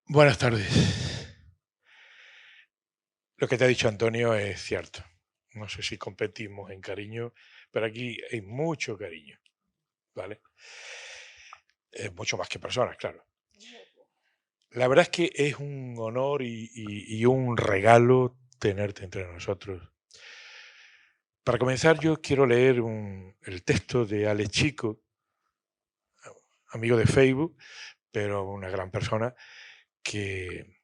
Buenas tardes. Lo que te ha dicho Antonio es cierto. No sé si competimos en cariño, pero aquí hay mucho cariño, ¿vale? Mucho más que personas, claro. La verdad es que es un honor y un regalo tenerte entre nosotros. Para comenzar, yo quiero leer el texto de Alex Chico, amigo de Facebook, pero una gran persona, que,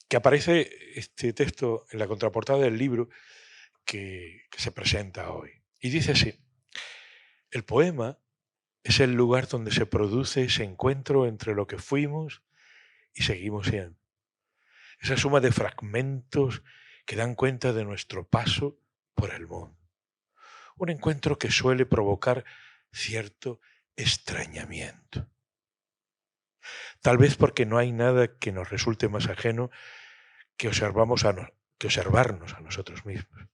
que aparece este texto en la contraportada del libro que se presenta hoy. Y dice así: el poema es el lugar donde se produce ese encuentro entre lo que fuimos y seguimos siendo. Esa suma de fragmentos que dan cuenta de nuestro paso por el mundo. Un encuentro que suele provocar cierto extrañamiento. Tal vez porque no hay nada que nos resulte más ajeno que, que observarnos a nosotros mismos.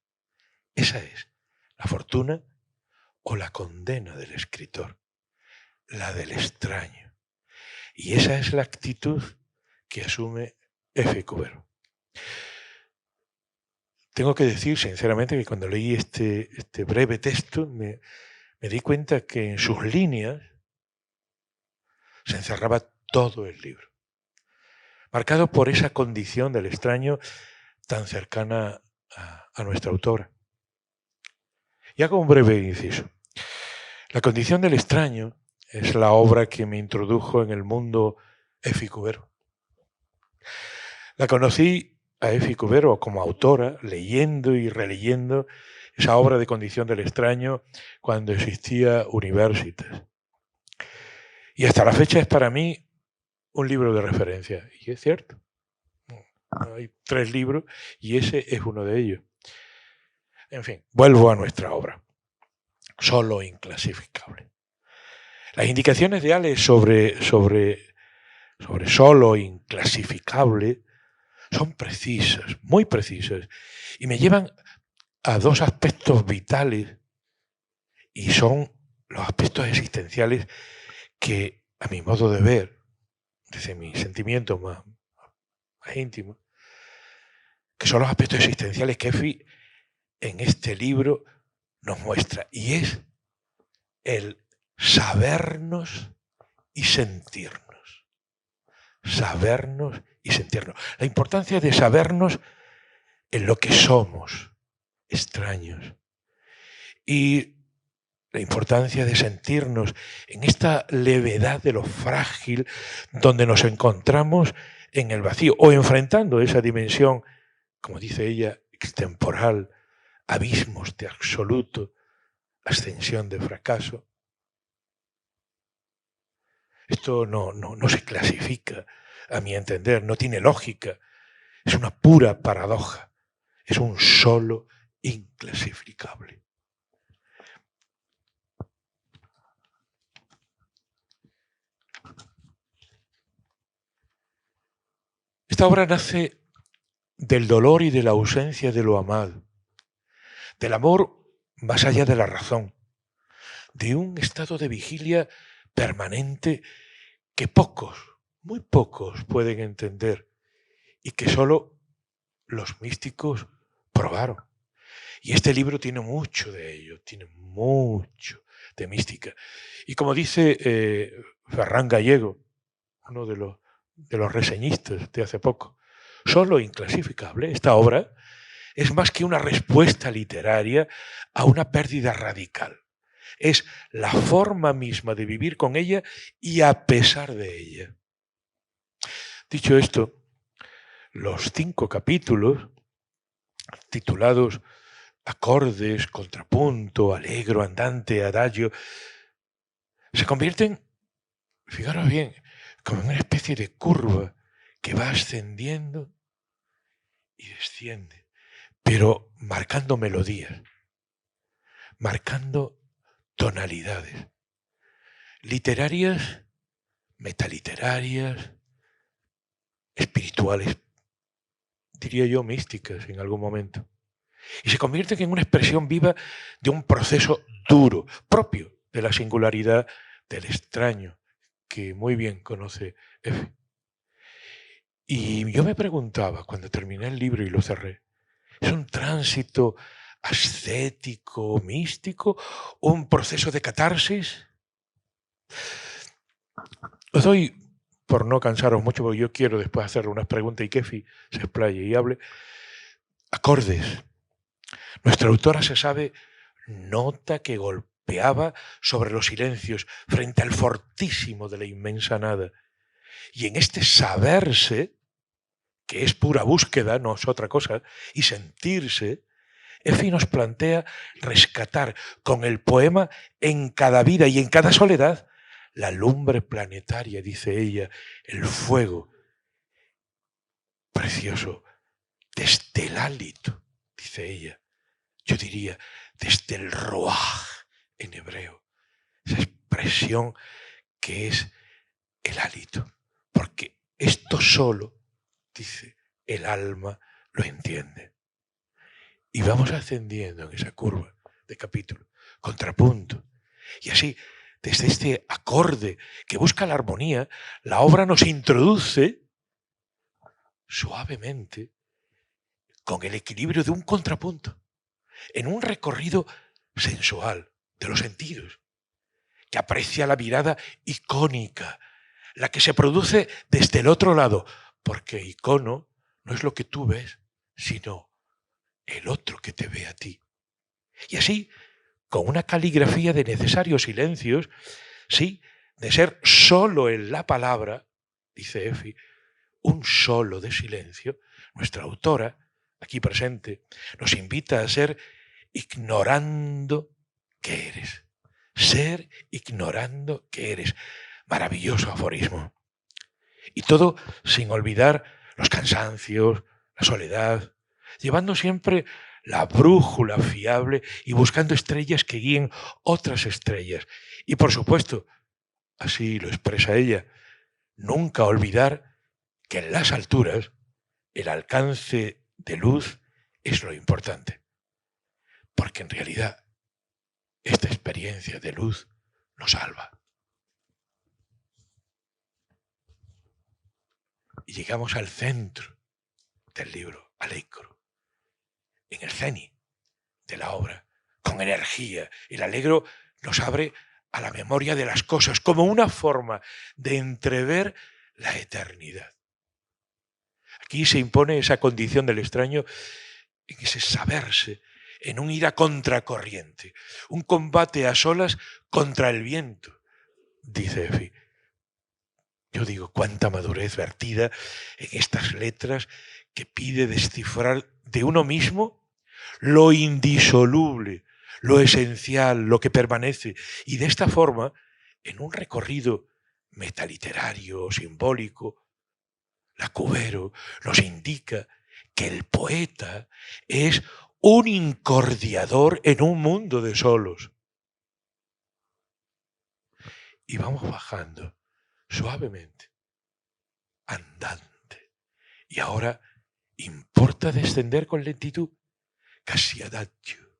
Esa es la fortuna o la condena del escritor, la del extraño. Y esa es la actitud que asume F. Cubero. Tengo que decir sinceramente que cuando leí este breve texto me di cuenta que en sus líneas se encerraba todo el libro, marcado por esa condición del extraño tan cercana a nuestra autora. Y hago un breve inciso. La condición del extraño es la obra que me introdujo en el mundo F. Cubero. La conocí a Efi Cubero como autora, leyendo y releyendo esa obra de Condición del extraño cuando existía Universitas. Y hasta la fecha es para mí un libro de referencia. Y es cierto. Hay 3 libros y ese es uno de ellos. En fin, vuelvo a nuestra obra. Solo inclasificable. Las indicaciones de Ale sobre solo inclasificable son precisas, muy precisas, y me llevan a 2 aspectos vitales, y son los aspectos existenciales que, a mi modo de ver, desde mi sentimiento más íntimo, que son los aspectos existenciales que Efi en este libro nos muestra, y es el sabernos y sentirnos. Sabernos y sentirnos. La importancia de sabernos en lo que somos, extraños, y la importancia de sentirnos en esta levedad de lo frágil donde nos encontramos en el vacío o enfrentando esa dimensión, como dice ella, extemporal, abismos de absoluto, ascensión de fracaso. Esto no se clasifica, a mi entender, no tiene lógica, es una pura paradoja, es un solo inclasificable. Esta obra nace del dolor y de la ausencia de lo amado, del amor más allá de la razón, de un estado de vigilia permanente que pocos, muy pocos pueden entender y que solo los místicos probaron. Y este libro tiene mucho de ello, tiene mucho de mística. Y como dice Ferran Gallego, uno de los reseñistas de hace poco, solo inclasificable, esta obra es más que una respuesta literaria a una pérdida radical. Es la forma misma de vivir con ella y a pesar de ella. Dicho esto, los 5 capítulos, titulados Acordes, Contrapunto, Allegro, Andante, Adagio, se convierten, fijaros bien, como en una especie de curva que va ascendiendo y desciende, pero marcando melodías, marcando tonalidades, literarias, metaliterarias, espirituales, diría yo místicas en algún momento, y se convierten en una expresión viva de un proceso duro, propio de la singularidad del extraño, que muy bien conoce F. Y yo me preguntaba, cuando terminé el libro y lo cerré, ¿es un tránsito ascético, místico, o un proceso de catarsis? Os doy, por no cansaros mucho, porque yo quiero después hacerle unas preguntas y Kefi se explaye y hable, acordes. Nuestra autora se sabe nota que golpeaba sobre los silencios frente al fortísimo de la inmensa nada. Y en este saberse, que es pura búsqueda, no es otra cosa, y sentirse, Efi nos plantea rescatar con el poema en cada vida y en cada soledad la lumbre planetaria, dice ella, el fuego precioso, desde el hálito, dice ella. Yo diría, desde el ruaj en hebreo, esa expresión que es el hálito, porque esto solo, dice, el alma lo entiende. Y vamos ascendiendo en esa curva de capítulo, contrapunto. Y así, desde este acorde que busca la armonía, la obra nos introduce suavemente con el equilibrio de un contrapunto en un recorrido sensual de los sentidos, que aprecia la mirada icónica, la que se produce desde el otro lado, porque icono no es lo que tú ves, sino el otro que te ve a ti. Y así, con una caligrafía de necesarios silencios, sí, de ser solo en la palabra, dice Efi, un solo de silencio, nuestra autora, aquí presente, nos invita a ser ignorando que eres. Ser ignorando que eres. Maravilloso aforismo. Y todo sin olvidar los cansancios, la soledad, llevando siempre la brújula fiable y buscando estrellas que guíen otras estrellas. Y por supuesto, así lo expresa ella, nunca olvidar que en las alturas el alcance de luz es lo importante. Porque en realidad esta experiencia de luz nos salva. Y llegamos al centro del libro, Alecro, en el cenit de la obra, con energía. El Allegro nos abre a la memoria de las cosas como una forma de entrever la eternidad. Aquí se impone esa condición del extraño en ese saberse, en un ir a contracorriente, un combate a solas contra el viento, dice Efi. Yo digo, cuánta madurez vertida en estas letras que pide descifrar de uno mismo lo indisoluble, lo esencial, lo que permanece. Y de esta forma, en un recorrido metaliterario, simbólico, la Cubero nos indica que el poeta es un incordiador en un mundo de solos. Y vamos bajando suavemente, andante. Y ahora importa descender con lentitud, casi adagio,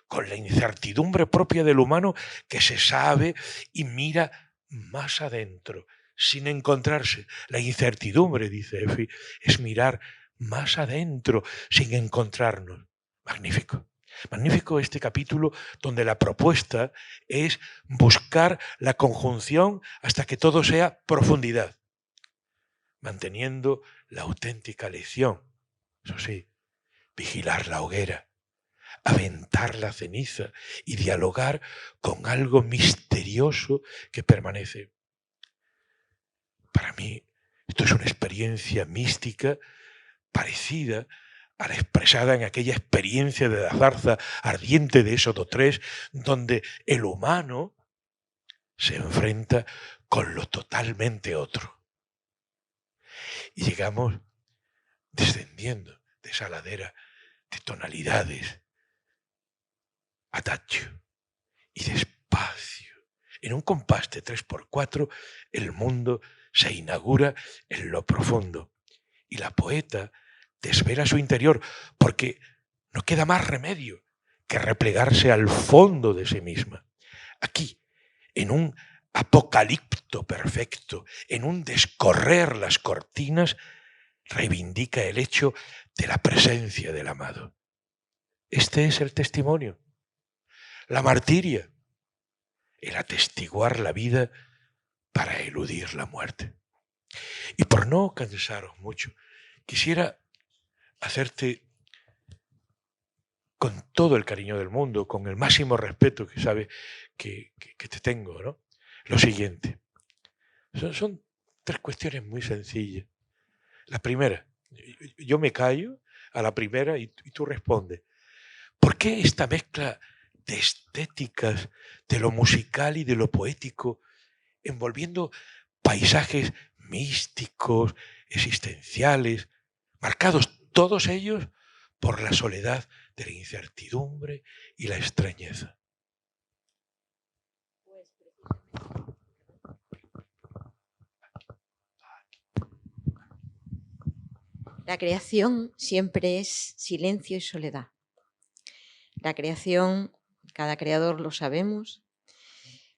con la incertidumbre propia del humano que se sabe y mira más adentro, sin encontrarse. La incertidumbre, dice Efi, es mirar más adentro, sin encontrarnos. Magnífico. Magnífico este capítulo donde la propuesta es buscar la conjunción hasta que todo sea profundidad, manteniendo la auténtica lección. Eso sí, vigilar la hoguera, aventar la ceniza y dialogar con algo misterioso que permanece. Para mí, esto es una experiencia mística parecida a la expresada en aquella experiencia de la zarza ardiente de Éxodo 3, donde el humano se enfrenta con lo totalmente otro. Y llegamos descendiendo de esa ladera de tonalidades, adagio y despacio. En un compás de 3x4, el mundo se inaugura en lo profundo. Y la poeta desvela su interior porque no queda más remedio que replegarse al fondo de sí misma. Aquí, en un apocalipto perfecto, en un descorrer las cortinas, reivindica el hecho de la presencia del amado. Este es el testimonio, la martiria, el atestiguar la vida para eludir la muerte. Y por no cansaros mucho, quisiera hacerte, con todo el cariño del mundo, con el máximo respeto que sabes que te tengo, ¿no?, lo siguiente. Son tres cuestiones muy sencillas. La primera, yo me callo a la primera y tú respondes. ¿Por qué esta mezcla de estéticas, de lo musical y de lo poético, envolviendo paisajes místicos, existenciales, marcados todos ellos por la soledad de la incertidumbre y la extrañeza? La creación siempre es silencio y soledad. La creación, cada creador lo sabemos,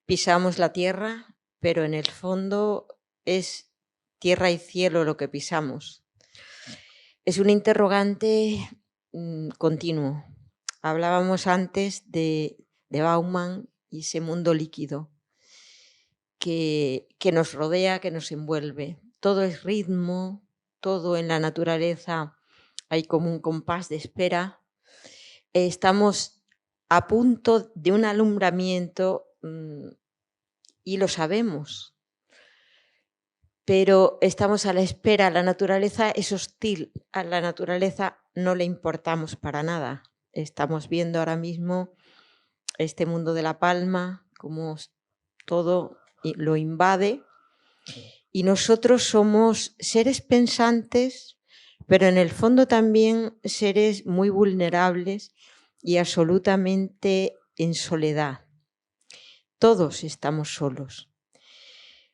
pisamos la tierra, pero en el fondo es tierra y cielo lo que pisamos. Es un interrogante continuo. Hablábamos antes de Bauman y ese mundo líquido que nos rodea, que nos envuelve. Todo es ritmo, todo en la naturaleza hay como un compás de espera. Estamos a punto de un alumbramiento y lo sabemos, pero estamos a la espera. La naturaleza es hostil, a la naturaleza no le importamos para nada. Estamos viendo ahora mismo este mundo de la palma, como todo lo invade, y nosotros somos seres pensantes, pero en el fondo también seres muy vulnerables y absolutamente en soledad. Todos estamos solos.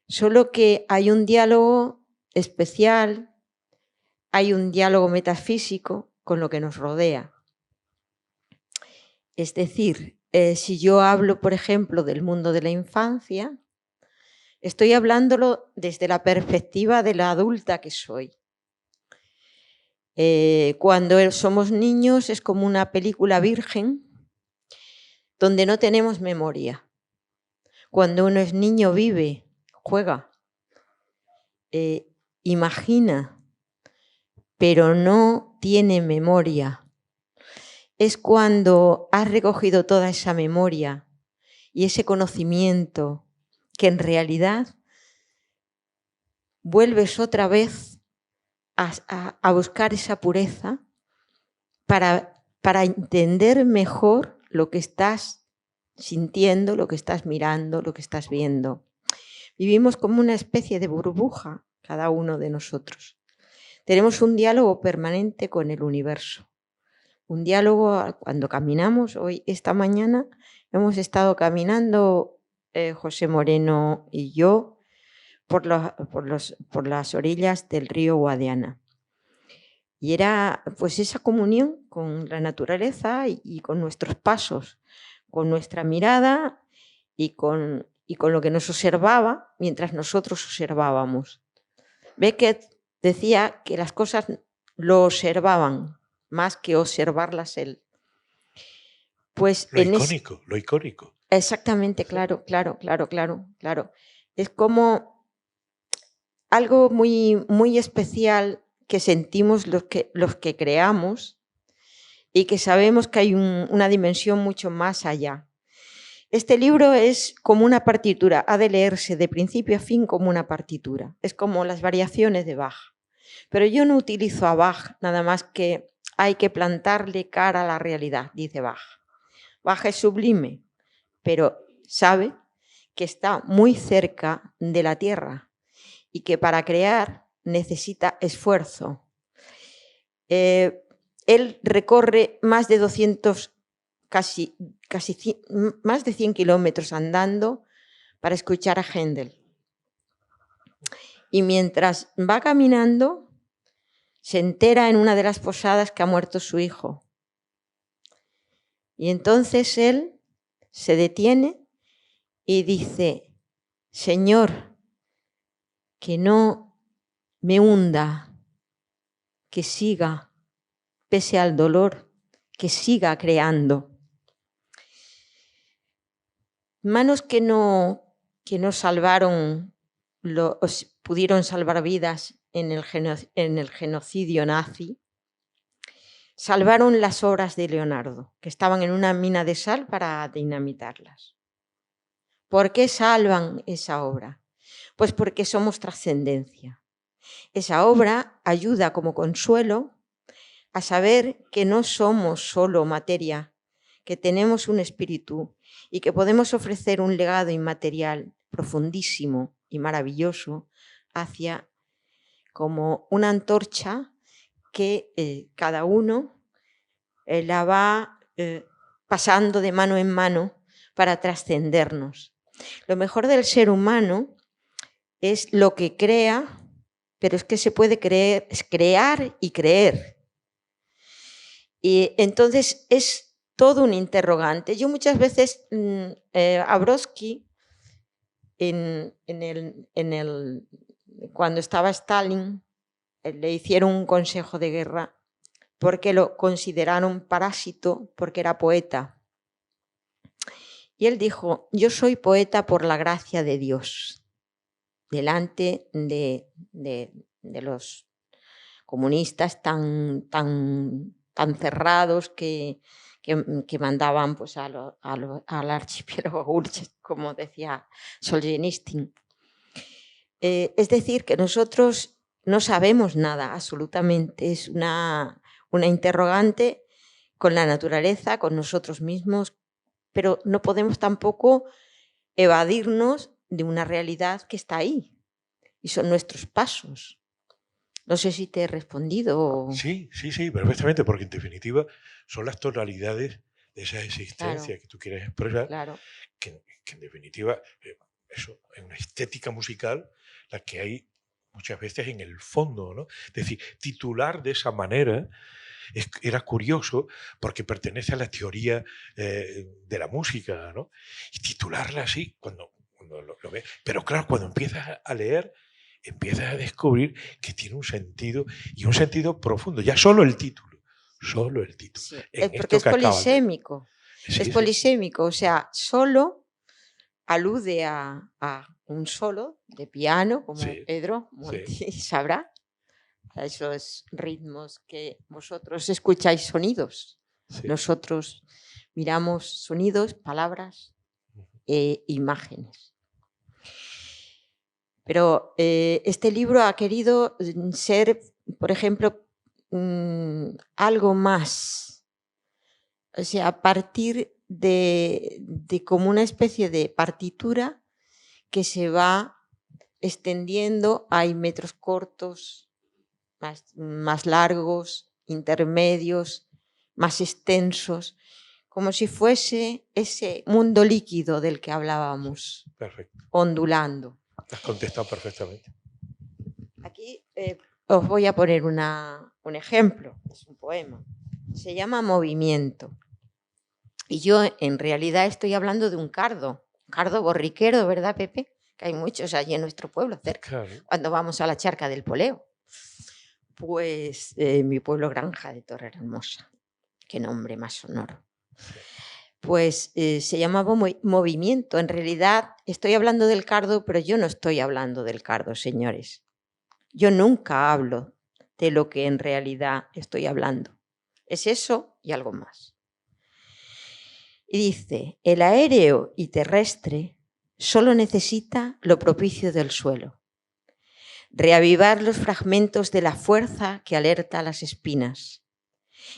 Solo que hay un diálogo especial, hay un diálogo metafísico con lo que nos rodea. Es decir, si yo hablo, por ejemplo, del mundo de la infancia, estoy hablándolo desde la perspectiva de la adulta que soy. Cuando somos niños es como una película virgen donde no tenemos memoria. Cuando uno es niño vive, juega, imagina, pero no tiene memoria. Es cuando has recogido toda esa memoria y ese conocimiento que en realidad vuelves otra vez a buscar esa pureza para entender mejor lo que estás sintiendo, lo que estás mirando, lo que estás viendo. Vivimos como una especie de burbuja, cada uno de nosotros. Tenemos un diálogo permanente con el universo. Un diálogo cuando caminamos. Esta mañana hemos estado caminando José Moreno y yo por las orillas del río Guadiana. Y era pues esa comunión con la naturaleza y con nuestros pasos, con nuestra mirada y con lo que nos observaba mientras nosotros observábamos. Beckett decía que las cosas lo observaban más que observarlas él. Pues lo icónico. Exactamente, claro. Es como algo muy, muy especial que sentimos los que creamos y que sabemos que hay una dimensión mucho más allá. Este libro es como una partitura, ha de leerse de principio a fin como una partitura. Es como las variaciones de Bach. Pero yo no utilizo a Bach nada más que hay que plantarle cara a la realidad, dice Bach. Bach es sublime, pero sabe que está muy cerca de la tierra y que para crear necesita esfuerzo. Él recorre más de 200, casi más de 100 kilómetros andando para escuchar a Händel. Y mientras va caminando, se entera en una de las posadas que ha muerto su hijo. Y entonces él se detiene y dice: Señor, que no me hunda, que siga, pese al dolor, que siga creando. Manos que no salvaron, pudieron salvar vidas en el genocidio nazi, salvaron las obras de Leonardo, que estaban en una mina de sal para dinamitarlas. ¿Por qué salvan esa obra? Pues porque somos trascendencia. Esa obra ayuda como consuelo a saber que no somos solo materia, que tenemos un espíritu y que podemos ofrecer un legado inmaterial profundísimo y maravilloso hacia como una antorcha que cada uno la va pasando de mano en mano para trascendernos. Lo mejor del ser humano es lo que crea, pero es que se puede crear y creer. Y entonces es todo un interrogante. Yo muchas veces a Brodsky, cuando estaba Stalin, le hicieron un consejo de guerra porque lo consideraron parásito porque era poeta. Y él dijo, yo soy poeta por la gracia de Dios, delante de los comunistas tan cerrados que mandaban pues, al archipiélago Gurchev, como decía Solzhenitsyn. Es decir, que nosotros no sabemos nada, absolutamente. Es una interrogante con la naturaleza, con nosotros mismos, pero no podemos tampoco evadirnos de una realidad que está ahí y son nuestros pasos. No sé si te he respondido. Sí, perfectamente, porque en definitiva son las tonalidades de esa existencia, claro, que tú quieres expresar, claro, que en definitiva eso es una estética musical la que hay muchas veces en el fondo, ¿no? Es decir, titular de esa manera era curioso porque pertenece a la teoría de la música, ¿no? Y titularla así, cuando lo ves, pero claro, cuando empiezas a leer, empiezas a descubrir que tiene un sentido, y un sentido profundo, ya solo el título. Sí, porque es polisémico. Es polisémico, o sea, solo alude a un solo de piano, como Pedro Monti sabrá, a esos ritmos que vosotros escucháis sonidos. Nosotros miramos sonidos, palabras e imágenes. Pero este libro ha querido ser, por ejemplo, algo más. O sea, a partir de como una especie de partitura que se va extendiendo. Hay metros cortos, más largos, intermedios, más extensos, como si fuese ese mundo líquido del que hablábamos. Perfecto. Ondulando. Has contestado perfectamente. Aquí os voy a poner un ejemplo, es un poema. Se llama Movimiento. Y yo en realidad estoy hablando de un cardo borriquero, ¿verdad, Pepe? Que hay muchos allí en nuestro pueblo cerca, claro, cuando vamos a la charca del Poleo. Pues mi pueblo Granja de Torrehermosa, qué nombre más sonoro. Pues se llamaba Movimiento. En realidad estoy hablando del cardo, pero yo no estoy hablando del cardo, señores. Yo nunca hablo de lo que en realidad estoy hablando. Es eso y algo más. Y dice, el aéreo y terrestre solo necesita lo propicio del suelo. Reavivar los fragmentos de la fuerza que alerta las espinas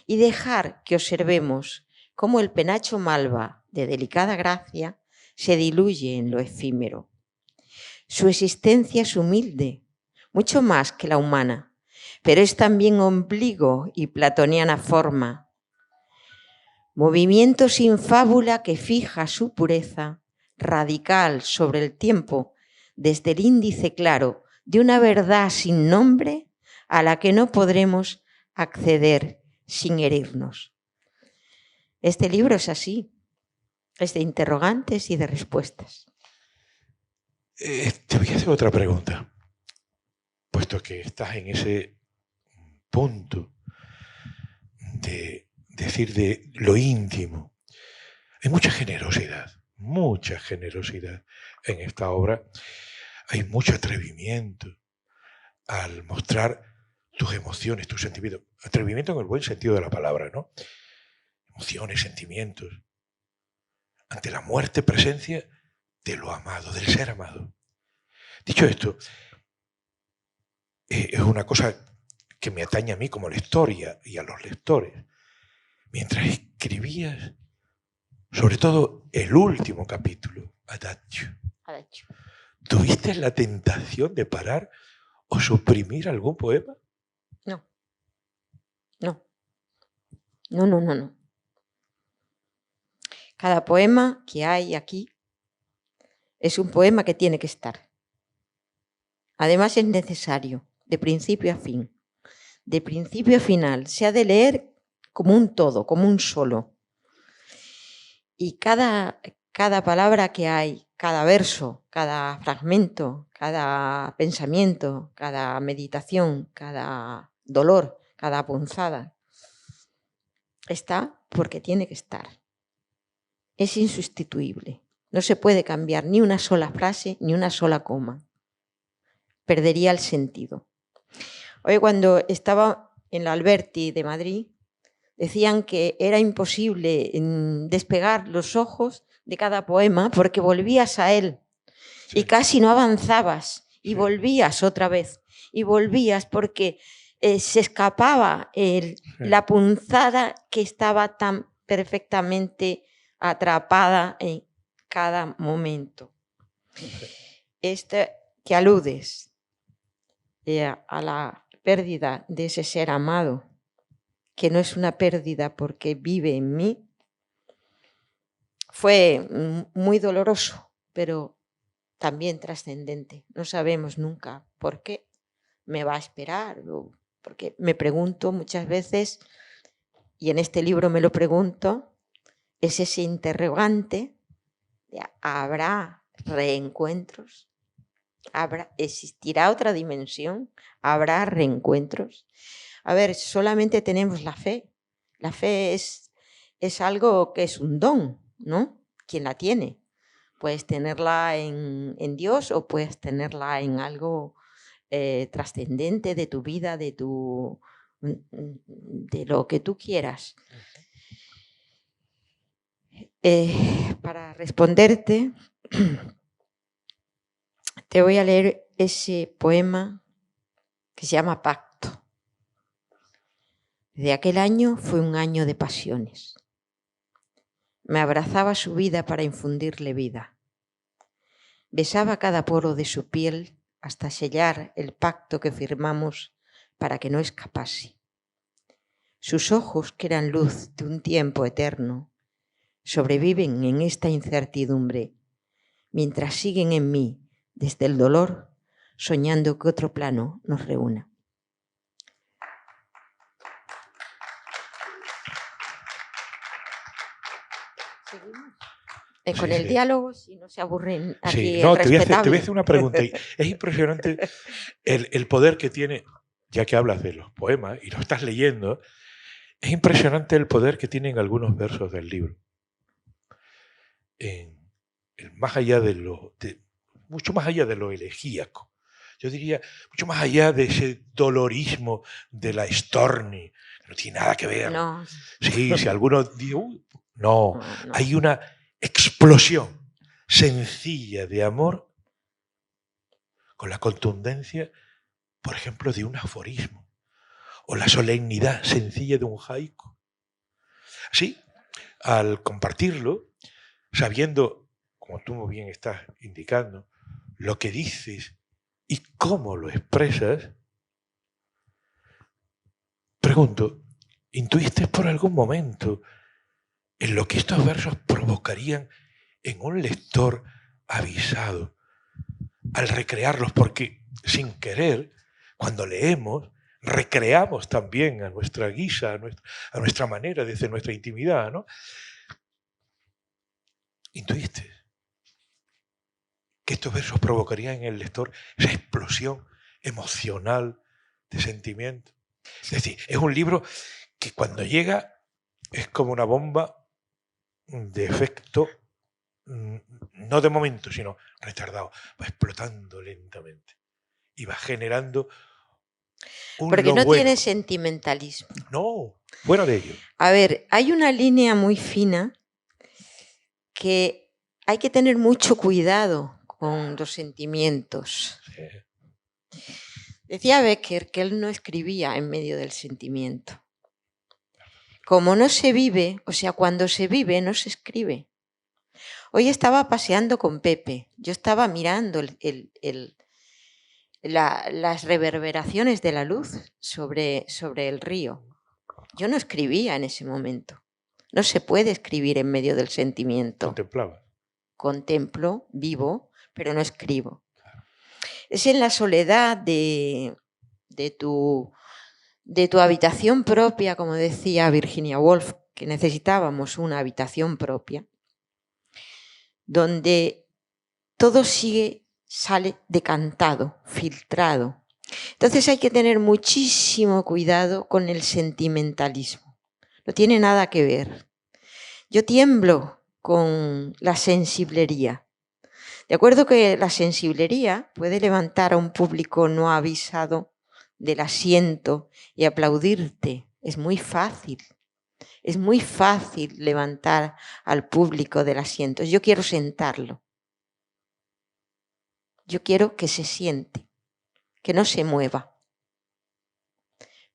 y dejar que observemos cómo el penacho malva de delicada gracia se diluye en lo efímero. Su existencia es humilde, mucho más que la humana, pero es también ombligo y platoniana forma. Movimiento sin fábula que fija su pureza, radical sobre el tiempo, desde el índice claro de una verdad sin nombre a la que no podremos acceder sin herirnos. Este libro es así, es de interrogantes y de respuestas. Te voy a hacer otra pregunta, puesto que estás en ese punto de decir de lo íntimo. Hay mucha generosidad en esta obra. Hay mucho atrevimiento al mostrar tus emociones, tus sentimientos. Atrevimiento en el buen sentido de la palabra, ¿no? Emociones, sentimientos. Ante la muerte, presencia de lo amado, del ser amado. Dicho esto, es una cosa que me atañe a mí como lector y a los lectores. Mientras escribías, sobre todo el último capítulo, Adagio, ¿tuviste la tentación de parar o suprimir algún poema? No. Cada poema que hay aquí es un poema que tiene que estar. Además es necesario, de principio a fin. De principio a final. Se ha de leer como un todo, como un solo. Y cada palabra que hay, cada verso, cada fragmento, cada pensamiento, cada meditación, cada dolor, cada punzada, está porque tiene que estar. Es insustituible. No se puede cambiar ni una sola frase, ni una sola coma. Perdería el sentido. Hoy, cuando estaba en la Alberti de Madrid, decían que era imposible despegar los ojos de cada poema porque volvías a él. Sí. Y casi no avanzabas y volvías otra vez. Y volvías porque se escapaba la punzada que estaba tan perfectamente atrapada en cada momento. Que aludes a la pérdida de ese ser amado, que no es una pérdida porque vive en mí, fue muy doloroso, pero también trascendente. No sabemos nunca por qué me va a esperar, porque me pregunto muchas veces, y en este libro me lo pregunto, es ese interrogante de ¿habrá reencuentros? ¿Existirá otra dimensión? ¿Habrá reencuentros? A ver, solamente tenemos la fe. La fe es algo que es un don, ¿no? ¿Quién la tiene? Puedes tenerla en Dios o puedes tenerla en algo trascendente de tu vida, de lo que tú quieras. Para responderte, te voy a leer ese poema que se llama Pacto. De aquel año fue un año de pasiones. Me abrazaba su vida para infundirle vida. Besaba cada poro de su piel hasta sellar el pacto que firmamos para que no escapase. Sus ojos, que eran luz de un tiempo eterno, sobreviven en esta incertidumbre, mientras siguen en mí, desde el dolor, soñando que otro plano nos reúna. Con el diálogo, si no se aburren aquí. Sí, no, te voy a hacer una pregunta. Es impresionante el poder que tiene, ya que hablas de los poemas y lo estás leyendo, es impresionante el poder que tienen algunos versos del libro. Más allá mucho más allá de lo elegíaco. Yo diría, mucho más allá de ese dolorismo de la Storni, que no tiene nada que ver. No. Sí, si alguno dice, no, hay una explosión sencilla de amor con la contundencia, por ejemplo, de un aforismo o la solemnidad sencilla de un haiku. Así, al compartirlo, sabiendo, como tú muy bien estás indicando, lo que dices y cómo lo expresas, pregunto, ¿intuiste por algún momento en lo que estos versos provocarían en un lector avisado al recrearlos? Porque sin querer, cuando leemos, recreamos también a nuestra guisa, a nuestra manera, desde nuestra intimidad, ¿no? ¿Intuiste que estos versos provocarían en el lector esa explosión emocional de sentimiento? Es decir, es un libro que cuando llega es como una bomba de efecto, no de momento, sino retardado. Va explotando lentamente y va generando un Porque lo no bueno. tiene sentimentalismo. No, fuera de ello. A ver, hay una línea muy fina que hay que tener mucho cuidado con los sentimientos. Sí. Decía Becker que él no escribía en medio del sentimiento. Como no se vive, o sea, cuando se vive no se escribe. Hoy estaba paseando con Pepe, yo estaba mirando las reverberaciones de la luz sobre el río. Yo no escribía en ese momento. No se puede escribir en medio del sentimiento. Contemplaba. Contemplo, vivo, pero no escribo. Es en la soledad de tu habitación propia, como decía Virginia Woolf, que necesitábamos una habitación propia, donde todo sale decantado, filtrado. Entonces hay que tener muchísimo cuidado con el sentimentalismo. No tiene nada que ver. Yo tiemblo con la sensiblería. De acuerdo que la sensiblería puede levantar a un público no avisado del asiento y aplaudirte. Es muy fácil. Es muy fácil levantar al público del asiento. Yo quiero sentarlo. Yo quiero que se siente, que no se mueva.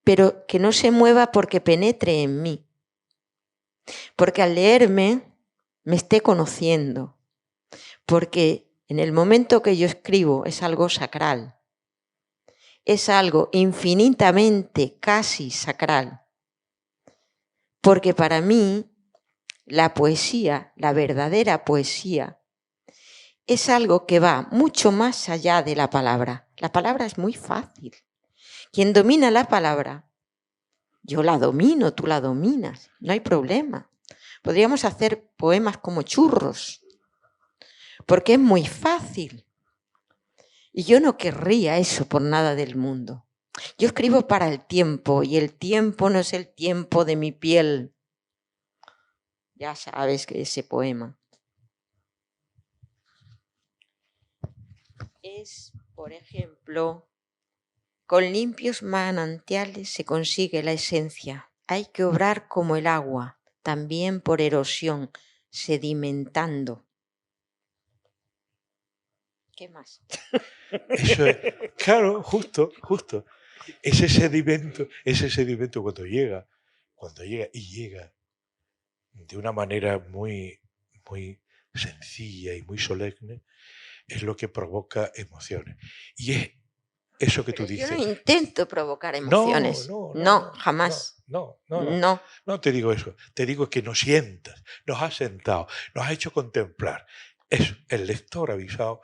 Pero que no se mueva porque penetre en mí. Porque al leerme me esté conociendo. Porque en el momento que yo escribo es algo sacral. Es algo infinitamente casi sacral. Porque para mí la poesía, la verdadera poesía, es algo que va mucho más allá de la palabra. La palabra es muy fácil. Quien domina la palabra, yo la domino, tú la dominas, no hay problema. Podríamos hacer poemas como churros, porque es muy fácil. Y yo no querría eso por nada del mundo. Yo escribo para el tiempo y el tiempo no es el tiempo de mi piel. Ya sabes que ese poema es, por ejemplo, con limpios manantiales se consigue la esencia. Hay que obrar como el agua, también por erosión, sedimentando. ¿Qué más? Eso es, claro, justo. Ese sedimento cuando llega y llega de una manera muy, muy sencilla y muy solemne, es lo que provoca emociones. Y es eso que tú dices. Yo no intento provocar emociones. No, jamás. No te digo eso. Te digo que nos sientas, nos has sentado, nos has hecho contemplar. Eso, el lector avisado,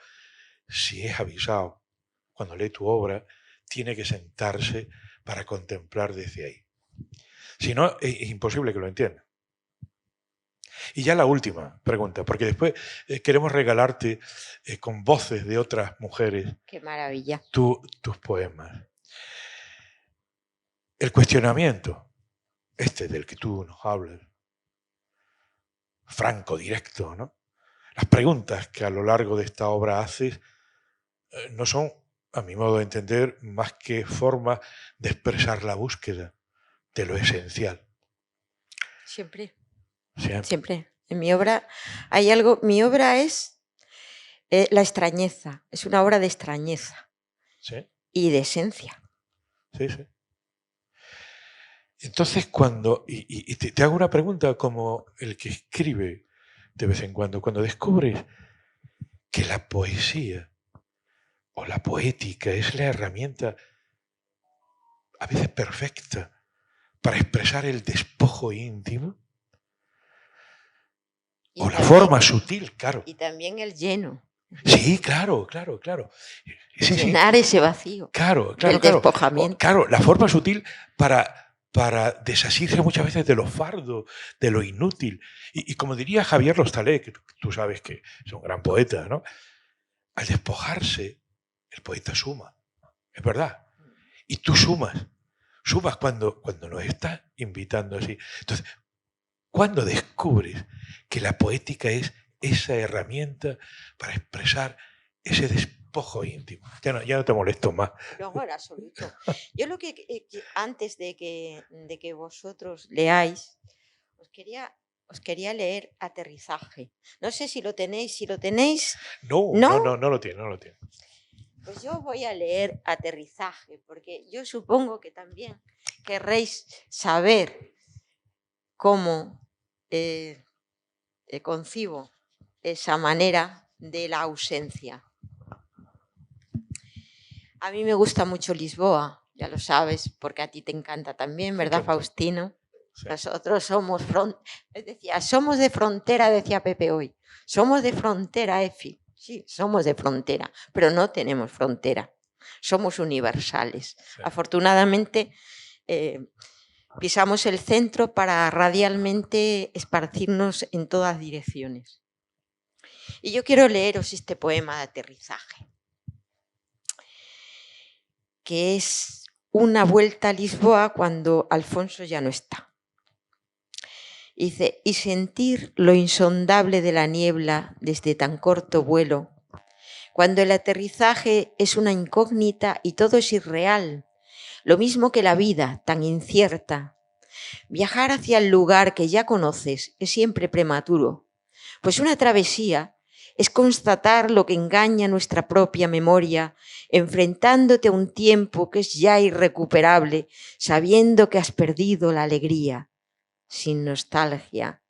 si es avisado, cuando lee tu obra, tiene que sentarse para contemplar desde ahí. Si no, es imposible que lo entienda. Y ya la última pregunta, porque después queremos regalarte con voces de otras mujeres. ¡Qué maravilla! Tus poemas. El cuestionamiento, del que tú nos hablas, franco, directo, ¿no? Las preguntas que a lo largo de esta obra haces no son, a mi modo de entender, más que formas de expresar la búsqueda de lo esencial. Siempre. Siempre. Siempre. En mi obra hay algo. Mi obra es la extrañeza. Es una obra de extrañeza. ¿Sí? Y de esencia. Sí. Entonces, cuando. Y te hago una pregunta como el que escribe de vez en cuando descubres que la poesía o la poética es la herramienta a veces perfecta para expresar el despojo íntimo. Y o también, la forma sutil, claro. Y también el lleno. Sí, claro. Llenar ese vacío. Claro. El despojamiento. Claro, la forma sutil para desasirse muchas veces de lo fardo, de lo inútil. Y como diría Javier Lostalé, que tú sabes que es un gran poeta, ¿no? Al despojarse, el poeta suma. Es verdad. Y tú sumas subas cuando nos estás invitando así. Entonces, ¿cuándo descubres que la poética es esa herramienta para expresar ese despojo íntimo? Ya no te molesto más. No, en absoluto. Yo lo que antes de que vosotros leáis, os quería leer Aterrizaje. No sé si lo tenéis. No lo tiene. Pues yo voy a leer Aterrizaje, porque yo supongo que también querréis saber cómo concibo esa manera de la ausencia. A mí me gusta mucho Lisboa, ya lo sabes, porque a ti te encanta también, ¿verdad, Faustino? Sí. Nosotros somos somos de frontera, decía Pepe hoy. Somos de frontera, Efi. Sí, somos de frontera, pero no tenemos frontera. Somos universales. Sí. Afortunadamente, pisamos el centro para radialmente esparcirnos en todas direcciones. Y yo quiero leeros este poema de Aterrizaje, que es una vuelta a Lisboa cuando Alfonso ya no está. Dice, y sentir lo insondable de la niebla desde tan corto vuelo, cuando el aterrizaje es una incógnita y todo es irreal, lo mismo que la vida, tan incierta. Viajar hacia el lugar que ya conoces es siempre prematuro, pues una travesía es constatar lo que engaña nuestra propia memoria, enfrentándote a un tiempo que es ya irrecuperable, sabiendo que has perdido la alegría. Sin nostalgia.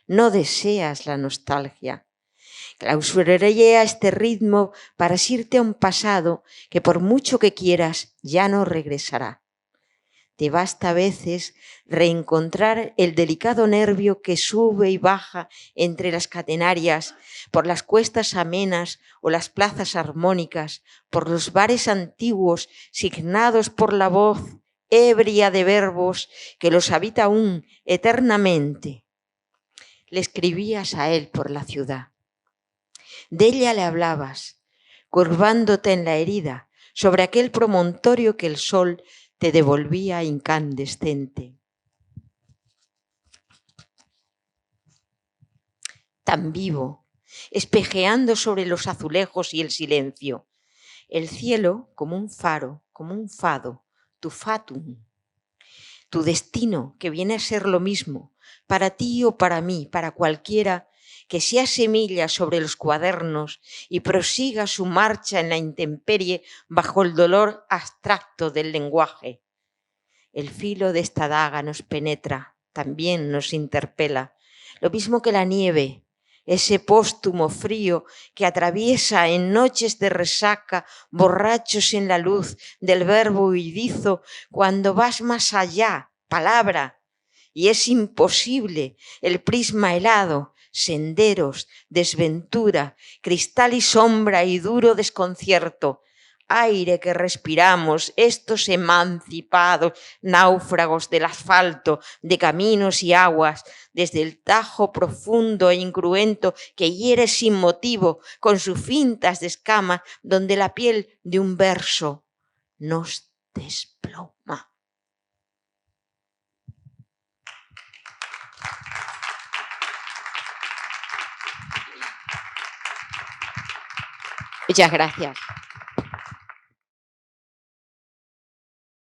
No deseas la nostalgia. Clausuraré a este ritmo para irte a un pasado que por mucho que quieras ya no regresará. Te basta a veces reencontrar el delicado nervio que sube y baja entre las catenarias, por las cuestas amenas o las plazas armónicas, por los bares antiguos signados por la voz ebria de verbos que los habita aún eternamente. Le escribías a él por la ciudad. De ella le hablabas, curvándote en la herida, sobre aquel promontorio que el sol te devolvía incandescente. Tan vivo, espejeando sobre los azulejos y el silencio. El cielo como un faro, como un fado, tu fatum. Tu destino, que viene a ser lo mismo, para ti o para mí, para cualquiera, que sea semilla sobre los cuadernos y prosiga su marcha en la intemperie bajo el dolor abstracto del lenguaje. El filo de esta daga nos penetra, también nos interpela, lo mismo que la nieve, ese póstumo frío que atraviesa en noches de resaca, borrachos en la luz del verbo huidizo, cuando vas más allá, palabra, y es imposible el prisma helado, senderos, desventura, cristal y sombra y duro desconcierto, aire que respiramos, estos emancipados náufragos del asfalto, de caminos y aguas, desde el tajo profundo e incruento que hiere sin motivo con sus fintas de escamas, donde la piel de un verso nos desploma. Muchas gracias.